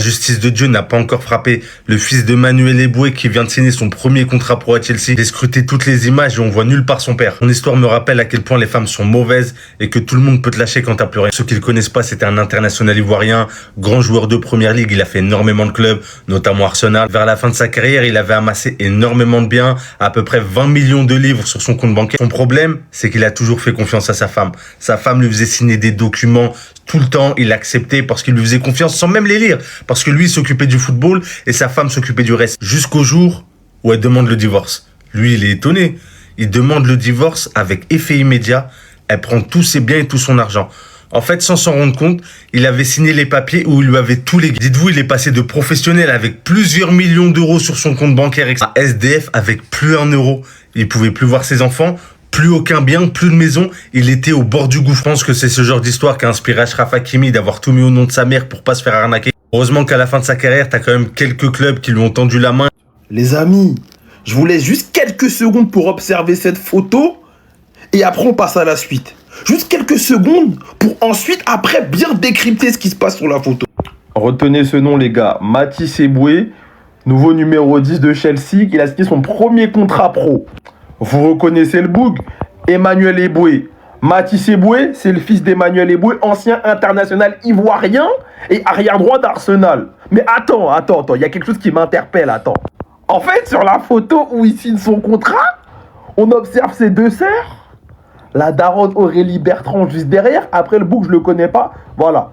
La justice de Dieu n'a pas encore frappé le fils de Manuel Eboué qui vient de signer son premier contrat pro à Chelsea. J'ai scruté toutes les images et on voit nulle part son père. Mon histoire me rappelle à quel point les femmes sont mauvaises et que tout le monde peut te lâcher quand t'as plus rien. Ceux qui le connaissent pas, c'était un international ivoirien, grand joueur de première ligue. Il a fait énormément de clubs, notamment Arsenal. Vers la fin de sa carrière, il avait amassé énormément de biens, à peu près 20 millions de livres sur son compte bancaire. Son problème, c'est qu'il a toujours fait confiance à sa femme. Sa femme lui faisait signer des documents tout le temps, il acceptait parce qu'il lui faisait confiance sans même les lire. Parce que lui s'occupait du football et sa femme s'occupait du reste. Jusqu'au jour où elle demande le divorce. Lui, il est étonné. Il demande le divorce avec effet immédiat. Elle prend tous ses biens et tout son argent. En fait, sans s'en rendre compte, il avait signé les papiers où il lui avait tous les... Dites-vous, il est passé de professionnel avec plusieurs millions d'euros sur son compte bancaire à SDF avec plus un euro. Il pouvait plus voir ses enfants, plus aucun bien, plus de maison. Il était au bord du gouffre. Je pense que c'est ce genre d'histoire qui a inspiré Achraf Hakimi d'avoir tout mis au nom de sa mère pour pas se faire arnaquer. Heureusement qu'à la fin de sa carrière, t'as quand même quelques clubs qui lui ont tendu la main. Les amis, je vous laisse juste quelques secondes pour observer cette photo et après on passe à la suite. Juste quelques secondes pour ensuite, après, bien décrypter ce qui se passe sur la photo. Retenez ce nom, les gars. Matisse Eboué, nouveau numéro 10 de Chelsea. Il a signé son premier contrat pro. Vous reconnaissez le boug? Emmanuel Eboué. Matisse Eboué, c'est le fils d'Emmanuel Eboué, ancien international ivoirien et arrière-droit d'Arsenal. Mais attends, il y a quelque chose qui m'interpelle, attends. En fait, sur la photo où il signe son contrat, on observe ses deux sœurs. La daronne Aurélie Bertrand juste derrière. Après le boug, je le connais pas. Voilà.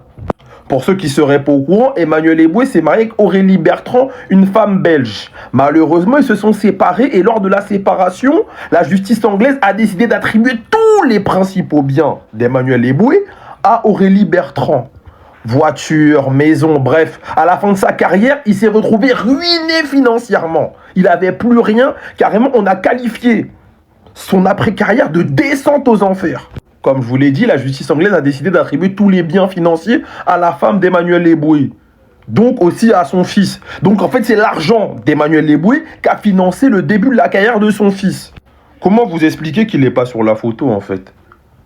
Pour ceux qui seraient pas au courant, Emmanuel Eboué s'est marié avec Aurélie Bertrand, une femme belge. Malheureusement, ils se sont séparés et lors de la séparation, la justice anglaise a décidé d'attribuer tous les principaux biens d'Emmanuel Eboué à Aurélie Bertrand. Voiture, maison, bref. À la fin de sa carrière, il s'est retrouvé ruiné financièrement. Il avait plus rien. Carrément, on a qualifié son après-carrière de descente aux enfers. Comme je vous l'ai dit, la justice anglaise a décidé d'attribuer tous les biens financiers à la femme d'Emmanuel Eboué. Donc aussi à son fils. Donc en fait, c'est l'argent d'Emmanuel Eboué qui a financé le début de la carrière de son fils. Comment vous expliquer qu'il n'est pas sur la photo en fait?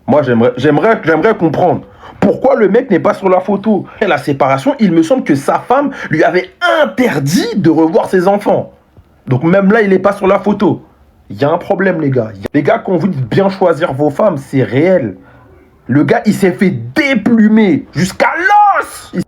Moi, j'aimerais comprendre. Pourquoi le mec n'est pas sur la photo? À la séparation, il me semble que sa femme lui avait interdit de revoir ses enfants. Donc même là, il n'est pas sur la photo. Il y a un problème, les gars. Les gars, quand vous dites bien choisir vos femmes, c'est réel. Le gars, il s'est fait déplumer jusqu'à l'os.